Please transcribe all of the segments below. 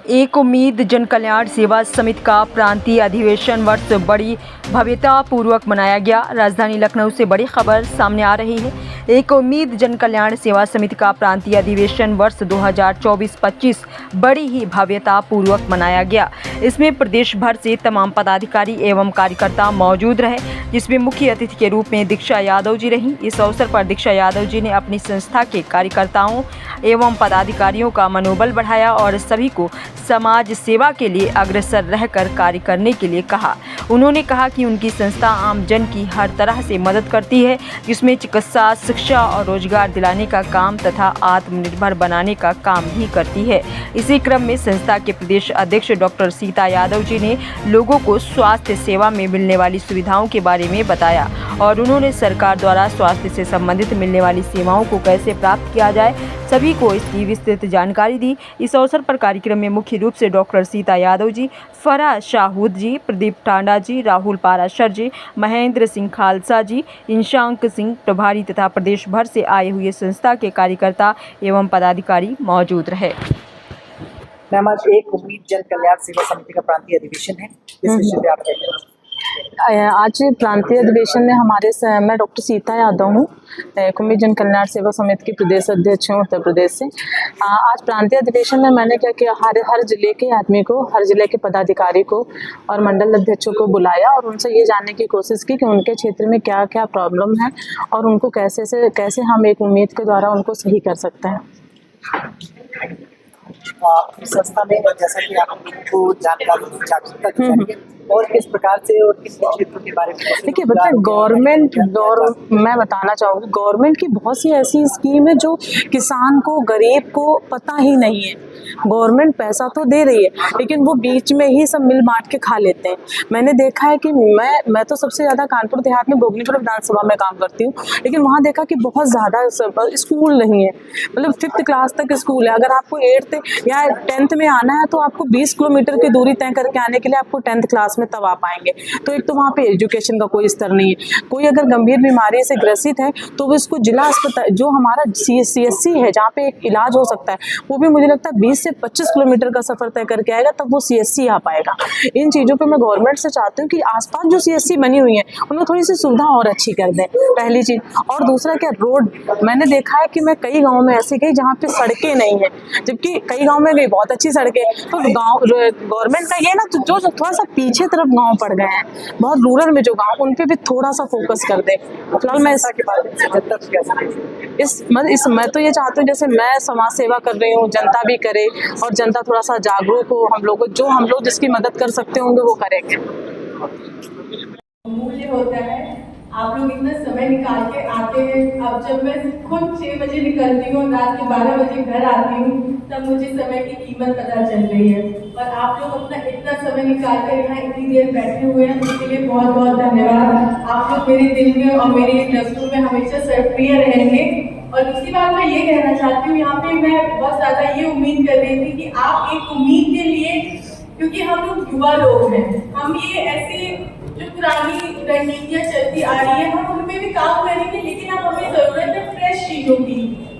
एक उम्मीद जन कल्याण सेवा समिति का प्रांतीय अधिवेशन वर्ष बड़ी भव्यता पूर्वक मनाया गया। राजधानी लखनऊ से बड़ी खबर सामने आ रही है। एक उम्मीद जन कल्याण सेवा समिति का प्रांतीय अधिवेशन वर्ष 2024-25 बड़ी ही भव्यता पूर्वक मनाया गया। इसमें प्रदेश भर से तमाम पदाधिकारी एवं कार्यकर्ता मौजूद रहे, जिसमें मुख्य अतिथि के रूप में दीक्षा यादव जी रहीं। इस अवसर पर दीक्षा यादव जी ने अपनी संस्था के कार्यकर्ताओं एवं पदाधिकारियों का मनोबल बढ़ाया और सभी को समाज सेवा के लिए अग्रसर रहकर कार्य करने के लिए कहा। उन्होंने कहा कि उनकी संस्था आम जन की हर तरह से मदद करती है, जिसमें चिकित्सा, शिक्षा और रोजगार दिलाने का काम तथा आत्मनिर्भर बनाने का काम भी करती है। इसी क्रम में संस्था के प्रदेश अध्यक्ष डॉक्टर सीता यादव जी ने लोगों को स्वास्थ्य सेवा में मिलने वाली सुविधाओं के बारे में बताया और उन्होंने सरकार द्वारा स्वास्थ्य से संबंधित मिलने वाली सेवाओं को कैसे प्राप्त किया जाए, सभी को इसकी विस्तृत जानकारी दी। इस अवसर पर कार्यक्रम में मुख्य रूप से डॉक्टर सीता यादव जी, फराह शाहूद जी, प्रदीप टांडा जी, राहुल पाराशर जी, महेंद्र सिंह खालसा जी, इंशांक सिंह प्रभारी तथा प्रदेश भर से आए हुए संस्था के कार्यकर्ता एवं पदाधिकारी मौजूद रहे। मैम, आज एक उम्मीद जन कल्याण सेवा समिति का प्रांतीय अधिवेशन है, इस विषय पे आप क्या कहेंगे? आज प्रांतीय अधिवेशन में मैं डॉक्टर सीता यादव हूँ, उम्मीद जन कल्याण सेवा समिति की प्रदेश अध्यक्ष हूँ उत्तर प्रदेश से। आज प्रांतीय अधिवेशन में मैंने क्या किया, हर जिले के आदमी को, हर जिले के पदाधिकारी को और मंडल अध्यक्षों को बुलाया और उनसे ये जानने की कोशिश की कि उनके क्षेत्र में क्या क्या प्रॉब्लम है और उनको कैसे हम एक उम्मीद के द्वारा उनको सही कर सकते हैं। संस्था में जैसा कि आपको जानकारी जागरूकता दी जा रही है और किस प्रकार से और किस क्षेत्रों के बारे में? देखिए मैं बताना चाहूँगी, गवर्नमेंट की बहुत सी ऐसी स्कीम है जो किसान को, गरीब को पता ही नहीं है। गवर्नमेंट पैसा तो दे रही है, लेकिन वो बीच में ही सब मिल बांट के खा लेते हैं। मैंने देखा है कि मैं तो सबसे ज़्यादा कानपुर देहात में भोगनीपुर विधानसभा में काम करती हूँ, लेकिन वहाँ देखा कि बहुत ज़्यादा स्कूल नहीं है। मतलब 5th क्लास तक स्कूल है। अगर आपको 8th या 10th में आना है तो आपको 20 किलोमीटर की दूरी तय करके आने के लिए आपको 10th क्लास में तब आ पाएंगे। तो एक तो वहाँ पे एजुकेशन का कोई स्तर नहीं है। कोई अगर गंभीर बीमारी से ग्रसित है तो वो इसको जिला अस्पताल, जो हमारा CSC है जहाँ पे एक इलाज हो सकता है, वो भी मुझे लगता है 20 से 25 किलोमीटर का सफर तय करके आएगा, तब वो CSC आ पाएगा। इन चीज़ों पे मैं गवर्नमेंट से चाहती हूँ कि आसपास जो CSC बनी हुई है उनमें थोड़ी सी सुविधा और अच्छी कर दें, पहली चीज़। और दूसरा क्या, रोड, मैंने देखा है कि मैं कई गाँव में ऐसे गई जहाँ पे सड़कें नहीं है, जबकि कई गाँव में गई बहुत अच्छी सड़कें। तो गाँव गवर्नमेंट का ये ना, तो जो थोड़ा सा पीछे तरफ गाँव पड़ गए हैं, बहुत रूरल में जो गाँव, उन पे भी थोड़ा सा फोकस कर दे। फिलहाल मैं मैं तो ये चाहती हूँ, जैसे मैं समाज सेवा कर रही हूँ, जनता भी करे और जनता थोड़ा सा जागरूक हो। हम लोग जिसकी मदद कर सकते होंगे वो करेंगे। मूल्य होता है, आप लोग इतना समय निकाल के आते हैं। अब जब मैं खुद 6 बजे निकलती हूँ, रात के 12 बजे घर आती हूँ, तब मुझे समय की कीमत पता चल रही है। और आप लोग अपना इतना समय निकाल कर यहाँ इतनी देर बैठे हुए हैं, उसके लिए बहुत बहुत धन्यवाद। आप लोग मेरे दिल में और मेरे नज़रों में हमेशा सर्वप्रिय रहेंगे। और दूसरी बात मैं ये कहना चाहती हूँ, यहाँ पे मैं बहुत ज़्यादा ये उम्मीद कर रही थी कि आप एक उम्मीद के लिए, क्योंकि हम लोग युवा लोग हैं, हम ये ऐसे जो पुरानी रणनीतियाँ चलती आ रही है हम उनपे भी काम करेंगे, लेकिन अब हमें ज़रूरत है फ्रेश चीज़ों की,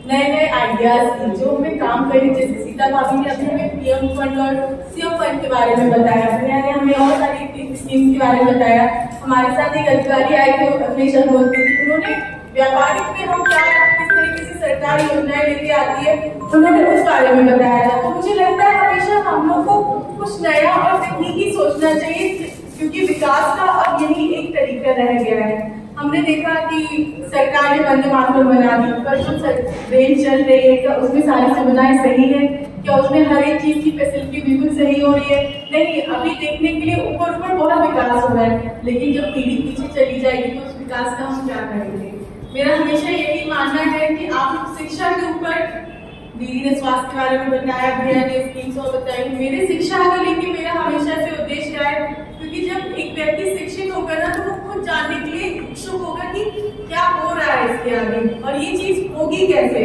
नए आइडियाज़ की, जो हमें काम करें। जैसे सीता भाभी ने अभी हमें PM फंड और CM फंड के बारे में बताया, मैंने हमें और सारी स्कीम के बारे में बताया। हमारे साथ एक अधिकारी आए थे अखिलेश अग्निहोत्री जी, उन्होंने व्यापारिक में हम क्या, किस तरीके से सरकार योजनाएं लेके आती है, उन्होंने उस बारे में बताया था। तो मुझे लगता है हमेशा हम लोग को कुछ नया और तकनीकी सोचना चाहिए, क्योंकि विकास का अब यही एक तरीका रह गया है। हमने देखा कि सरकार ने वंदे मातरम बना दी, पर जो ट्रेन चल रही है क्या उसमें सारी सुविधाएं सही है? क्या उसमें हर एक चीज की फैसिलिटी बिल्कुल सही हो रही है? नहीं, अभी देखने के लिए ऊपर बहुत विकास हो रहा है, लेकिन जब पीढ़ी पीछे चली जाएगी तो उस विकास का हम क्या करेंगे? मेरा हमेशा यही मानना है कि आप शिक्षा के ऊपर, दीदी ने स्वास्थ्य के बारे में बताया, भैया ने स्कीम्स और बताई, मेरे शिक्षा को लेके मेरा हमेशा से उद्देश्य है, क्योंकि जब एक व्यक्ति शिक्षित होगा ना तो वो खुद जानने के लिए इच्छुक होगा कि क्या हो रहा है इसके आगे और ये चीज होगी कैसे।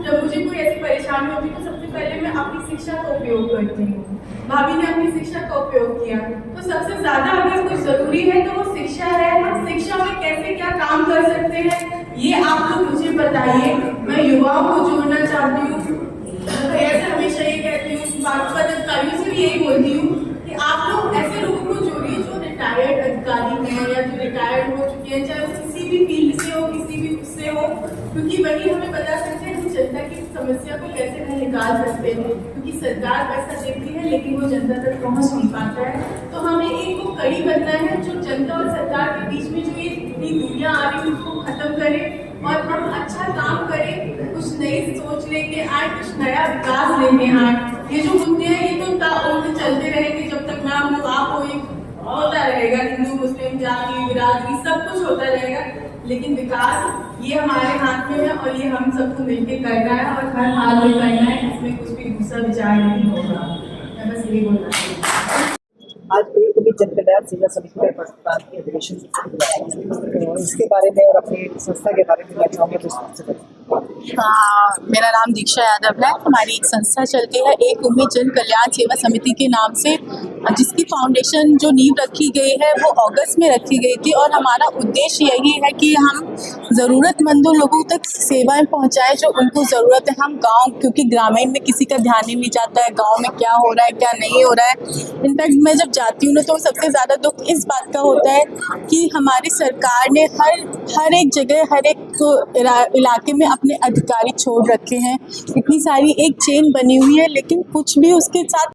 जब मुझे कोई ऐसी परेशानी होती है तो सबसे पहले मैं अपनी शिक्षा का उपयोग करती हूँ। भाभी ने अपनी शिक्षा का उपयोग किया, तो सबसे ज्यादा अगर कुछ जरूरी है तो वो शिक्षा है। हम शिक्षा में कैसे क्या काम कर सकते हैं ये आप लोग मुझे बताइए। मैं युवाओं को जोड़ना चाहती हूँ, ऐसे हमेशा ये कहती हूँ, भी यही बोलती हूँ कि आप लोग ऐसे लोगों को जोड़िए जो रिटायर्ड अधिकारी हैं या जो रिटायर्ड हो चुके हैं, चाहे वो किसी भी फील्ड से हो, किसी भी उससे हो, क्योंकि वही हमें बता सकते हैं कि जनता की समस्या को कैसे हल निकाल सकते हैं। क्योंकि सरकार पैसा देती है लेकिन वो जनता तक पहुंच नहीं पाता है। तो हमें एक वो कड़ी बनना है जो जनता और सरकार के बीच में जो ये इतनी दूरियां आ रही है उसको खत्म करें और हम अच्छा काम करें, कुछ नई सोच लेके आए, कुछ नया विकास लेके आए। ये जो मुद्दे हैं ये तो उनसे चलते रहेंगे जब तक ना हम आप हो, एक होता रहेगा, हिंदू मुस्लिम जाति बिरादरी सब कुछ होता रहेगा, लेकिन विकास ये हमारे हाथ में है और ये हम सबको मिलकर करना है और हर हाल में करना है। इसमें कुछ भी दूसरा विचार नहीं होगा। मैं बस यही बोलना चाहूँगी। आज एक उम्मीद जन कल्याण सेवा समिति का प्रांतीय अधिवेशन, तो इसके बारे में और अपनी संस्था के बारे में मैं चाहूँगा तो मेरा नाम दीक्षा यादव है। हमारी एक संस्था चलती है एक उम्मीद जन कल्याण सेवा समिति के नाम से, जिसकी फाउंडेशन जो नींव रखी गई है वो अगस्त में रखी गई थी और हमारा उद्देश्य यही है कि हम ज़रूरतमंदों लोगों तक सेवाएं पहुंचाएं जो उनको ज़रूरत है। हम गांव, क्योंकि ग्रामीण में किसी का ध्यान ही नहीं जाता है गांव में क्या हो रहा है क्या नहीं हो रहा है। इनफैक्ट मैं जब जाती हूँ ना तो सबसे ज़्यादा दुख इस बात का होता है कि हमारी सरकार ने हर एक जगह हर एक इलाके में अपने अधिकारी छोड़ रखे हैं। इतनी सारी एक चेन बनी हुई है लेकिन कुछ भी उसके साथ